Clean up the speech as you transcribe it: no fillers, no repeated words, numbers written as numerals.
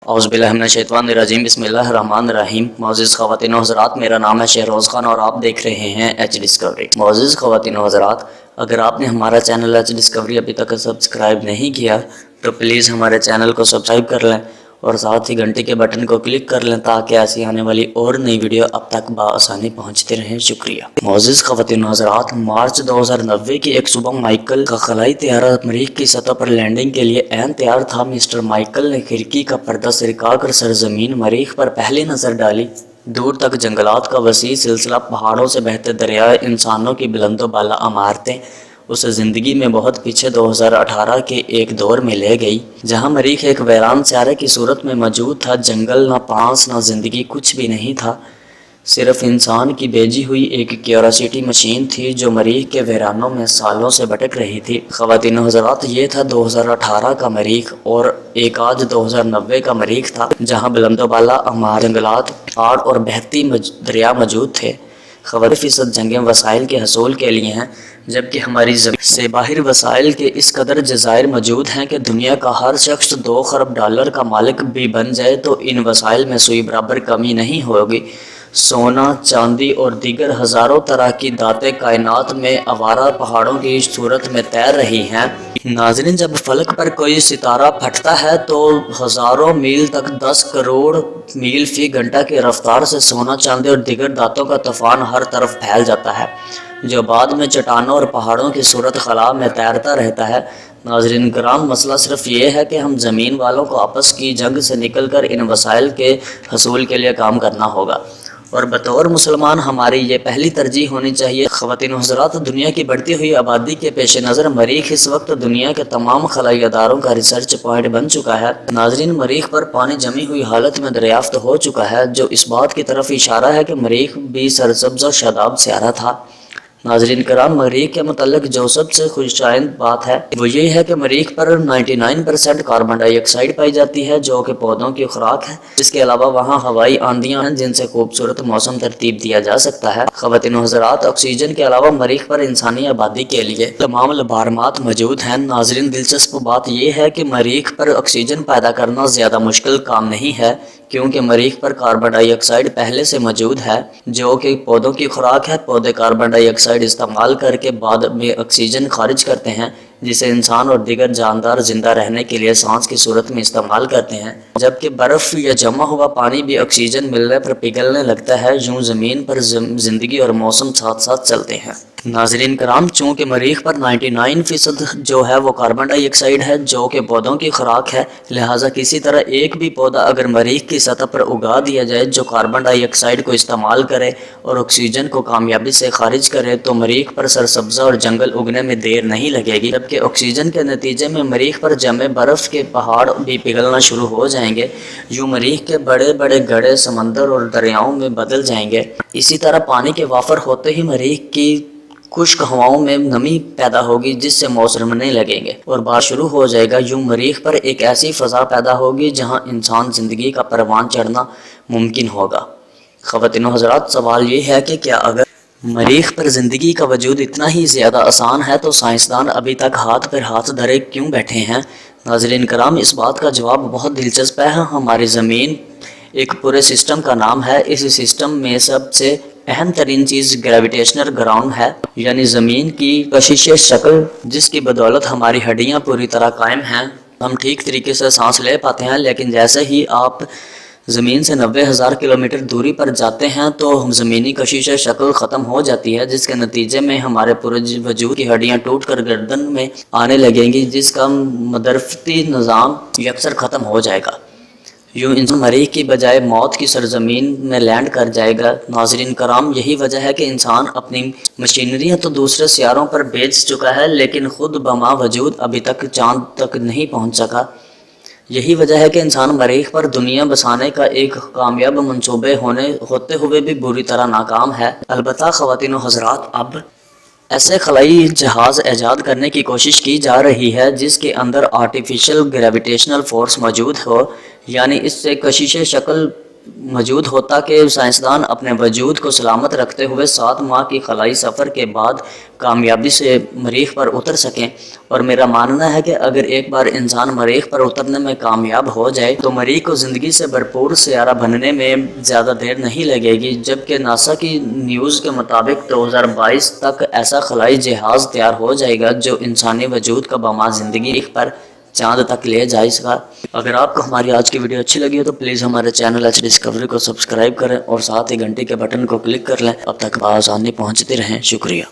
औज़ुबिल्लाहिमिनश्शैतानिर्रजीम बिस्मिल्लाहिर्रहमानिर्रहीम। मोअज़्ज़िज़ ख़वातीन व हज़रात, मेरा नाम है शहरोज़ खान और आप देख रहे हैं एच डिस्कवरी। मोअज़्ज़िज़ ख़वातीन व हज़रात, अगर आपने हमारा चैनल एच डिस्कवरी अभी तक सब्सक्राइब नहीं किया तो प्लीज़ हमारे चैनल को सब्सक्राइब कर लें और साथ ही घंटी के बटन को क्लिक कर लें ताकि ऐसी आने वाली और नई वीडियो अब तक बआसानी पहुंचती रहें। शुक्रिया। मोअज़्ज़िज़ ख़वातीन व हज़रात, मार्च 2090 की एक सुबह माइकल का खलाई तैयारा मरीख की सतह पर लैंडिंग के लिए ऐन तैयार था। मिस्टर माइकल ने खिड़की का पर्दा सरका कर सरजमीन मरीख पर पहली नज़र डाली। दूर तक जंगलात का वसी सिलसिला, पहाड़ों से बहते दरिया, इंसानों की बुलंदो बाला इमारतें उसे ज़िंदगी में बहुत पीछे 2018 के एक दौर में ले गई जहां मरीख एक वीरान स्यारे की सूरत में मौजूद था। जंगल ना पास ना ज़िंदगी, कुछ भी नहीं था, सिर्फ इंसान की भेजी हुई एक क्यूरियोसिटी मशीन थी जो मरीख के वीरानों में सालों से भटक रही थी। ख़वातीन हज़रात, ये था 2018 का मरीख और एक आज 2090 का मरीख था जहां बुलंदोबाला जंगलात, पहाड़ और बहती दरिया मौजूद थे। 90% जंगें वसाइल के हसूल के लिए हैं, जबकि हमारी ज़मीन से बाहर वसाइल के इस कदर जज़ायर मौजूद हैं कि दुनिया का हर शख्स 2 खरब डॉलर का मालिक भी बन जाए तो इन वसाइल में सुई बराबर कमी नहीं होगी। सोना, चांदी और दीगर हज़ारों तरह की दातें कायनात में आवारा पहाड़ों की सूरत में तैर रही हैं। नाज़रीन, जब फलक पर कोई सितारा फटता है तो हज़ारों मील तक 10 करोड़ मील फी घंटा की रफ्तार से सोना, चांदी और दीगर दातों का तूफान हर तरफ फैल जाता है जो बाद में चट्टानों और पहाड़ों की सूरत खला में तैरता रहता है। नाज़रीन कराम, मसला सिर्फ ये है कि हम ज़मीन वालों को आपस की जंग से निकल कर इन वसाइल के हसूल के लिए काम करना होगा और बतौर मुसलमान हमारी ये पहली तरजीह होनी चाहिए। ख़वातीन व हज़रात, दुनिया की बढ़ती हुई आबादी के पेश नज़र मरीख इस वक्त दुनिया के तमाम खलाई अदारों का रिसर्च पॉइंट बन चुका है। नाज़रीन, मरीख पर पानी जमी हुई हालत में दरियाफ्त हो चुका है जो इस बात की तरफ इशारा है कि मरीख भी सरसब्ज़ और शादाब स्यारा था। नाज़रीन कराम, मरीख के मतलब जो सबसे खुशाइंद बात है वो ये है कि मरीख पर 99% कार्बन डाइऑक्साइड पाई जाती है जो कि पौधों की खुराक है। इसके अलावा वहाँ हवाई आंधियाँ हैं जिनसे खूबसूरत मौसम तरतीब दिया जा सकता है। ख़वातीन व हज़रात, ऑक्सीजन के अलावा मरीख पर इंसानी आबादी के लिए तमाम लबारमात मौजूद हैं। नाज़रीन, दिलचस्प बात यह है कि मरीख पर ऑक्सीजन पैदा करना ज़्यादा मुश्किल काम नहीं है क्योंकि मरीख पर कार्बन डाइऑक्साइड पहले से मौजूद है जो कि पौधों की खुराक है। पौधे कार्बन डाइऑक्साइड इस्तेमाल करके बाद में ऑक्सीजन खारिज करते हैं जिसे इंसान और दीगर जानदार जिंदा रहने के लिए सांस की सूरत में इस्तेमाल करते हैं। जबकि बर्फ़ या जमा हुआ पानी भी ऑक्सीजन मिलने पर पिघलने लगता है। यूँ ज़मीन पर ज़िंदगी और मौसम साथ साथ चलते हैं। नाज़रीन कराम, चूँकि मरीख पर 99% जो है वो कार्बन डाइऑक्साइड है जो कि पौधों की खुराक है, लिहाजा किसी तरह एक भी पौधा अगर मरीख की सतह पर उगा दिया जाए जो कार्बन डाइऑक्साइड को इस्तेमाल करे और ऑक्सीजन को कामयाबी से खारिज करे तो मरीख पर सरसब्ज़ा और जंगल उगने में देर नहीं लगेगी। जबकि ऑक्सीजन के नतीजे में मरीख पर जमे बर्फ़ के पहाड़ भी पिघलना शुरू हो जाएंगे। यूँ मरीख के बड़े बड़े गड्ढे समंदर और दरियाओं में बदल जाएंगे। इसी तरह पानी के वाफर होते ही मरीख की खुश्क हवाओं में नमी पैदा होगी जिससे मौसम बनने लगेंगे और बारिश शुरू हो जाएगा। यूँ मरीख पर एक ऐसी फ़ज़ा पैदा होगी जहाँ इंसान ज़िंदगी का परवान चढ़ना मुमकिन होगा। ख़वातीन व हज़रात, सवाल ये है कि क्या अगर मरीख पर ज़िंदगी का वजूद इतना ही ज़्यादा आसान है तो साइंसदान अभी तक हाथ पर हाथ धरे क्यों बैठे हैं? नाज़रीन कराम, इस बात का जवाब बहुत दिलचस्प है। हमारी ज़मीन एक पूरे सिस्टम का नाम है। इस सिस्टम में सबसे अहम तरीन चीज़ ग्रेविटेशनल ग्राउंड है, यानी ज़मीन की कशिश शक्ल जिसकी बदौलत हमारी हड्डियाँ पूरी तरह कायम हैं। हम ठीक तरीके से सांस ले पाते हैं, लेकिन जैसे ही आप ज़मीन से 90,000 किलोमीटर दूरी पर जाते हैं तो ज़मीनी कशिश शक्ल ख़त्म हो जाती है जिसके नतीजे में हमारे पूरे वजूद की हड्डियाँ टूट कर गर्दन में आने लगेंगी जिसका मदरफती निज़ाम यकसर ख़त्म हो जाएगा। यूँ इंसान मरीख की बजाय मौत की सरजमीन में लैंड कर जाएगा। नाज़रीन कराम, यही वजह है कि इंसान अपनी मशीनरियाँ तो दूसरे सियारों पर भेज चुका है लेकिन ख़ुद बमा वजूद अभी तक चाँद तक नहीं पहुँच सका। यही वजह है कि इंसान मरीख पर दुनिया बसाने का एक कामयाब मंसूबे होते हुए भी बुरी तरह नाकाम है। अलबत्ता ख़वातीन व हज़रात, अब ऐसे खलाई जहाज़ ईजाद करने की कोशिश की जा रही है जिसके अंदर आर्टिफिशियल ग्रेविटेशनल फोर्स मौजूद हो, यानी इससे कशिश शक्ल موجود ہوتا کہ سائنسدان اپنے وجود کو سلامت رکھتے ہوئے 7 ماہ کی خلائی سفر کے بعد کامیابی سے مریخ پر اتر سکیں، اور میرا ماننا ہے کہ اگر ایک بار انسان مریخ پر اترنے میں کامیاب ہو جائے تو مریخ کو زندگی سے بھرپور سیارہ بننے میں زیادہ دیر نہیں لگے گی، جبکہ ناسا کی نیوز کے مطابق 2022 تک ایسا خلائی جہاز تیار ہو جائے گا جو انسانی وجود کا بامال زندگی پر چاند تک لے جائے گا۔ اگر آپ کو ہماری آج کی ویڈیو اچھی لگی ہو تو پلیز ہمارے چینل ایچ ڈسکوری کو سبسکرائب کریں اور ساتھ ہی گھنٹی کے بٹن کو کلک کر لیں۔ اب تک آسانی پہنچتے رہیں، شکریہ۔